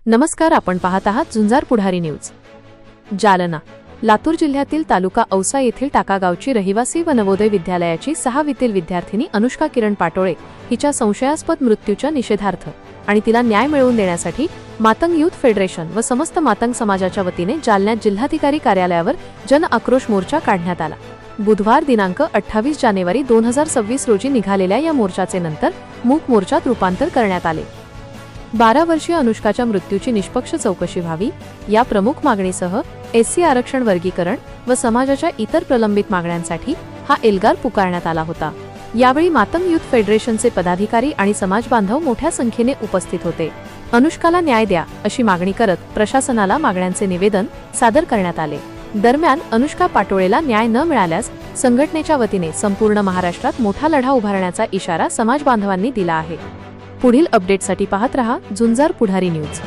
नमस्कार, आपण पाहत आहात झुंजार पुढारी न्यूज. जालना. लातूर जिल्ह्यातील तालुका औसा येथील टाका गावची रहिवासी व नवोदय विद्यालयाची 6वीतील विद्यार्थिनी अनुष्का किरण पाटोळे हिच्या संशयास्पद मृत्यूच्या निषेधार्थ आणि तिला न्याय मिळवून देण्यासाठी मातंग युथ फेडरेशन व समस्त मातंग समाजाच्या वतीने जालन्यात जिल्हाधिकारी कार्यालयावर जन आक्रोश मोर्चा काढण्यात आला. बुधवार दिनांक 28 जानेवारी 2026 रोजी निघालेल्या या मोर्चाचे नंतर मूक मोर्चात रूपांतर करण्यात आले. 12 वर्षीय अनुष्काच्या मृत्यूची निष्पक्ष चौकशी व्हावी या प्रमुख मागणीसह एससी आरक्षण वर्गीकरण व समाजाच्या इतर प्रलंबित मागण्यांसाठी हा एल्गार पुकारण्यात आला होता. यावेळी मातंग युथ फेडरेशनचे पदाधिकारी आणि समाज बांधव मोठ्या संख्येने उपस्थित होते. अनुष्काला न्याय द्या अशी मागणी करत प्रशासनाला मागण्यांचे निवेदन सादर करण्यात आले. दरम्यान अनुष्का पाटोळेला न्याय न मिळाल्यास संघटनेच्या वतीने संपूर्ण महाराष्ट्रात मोठा लढा उभारण्याचा इशारा समाज बांधवांनी दिला आहे. पुढील अपडेटसाठी पाहत रहा झुंजार पुढारी न्यूज.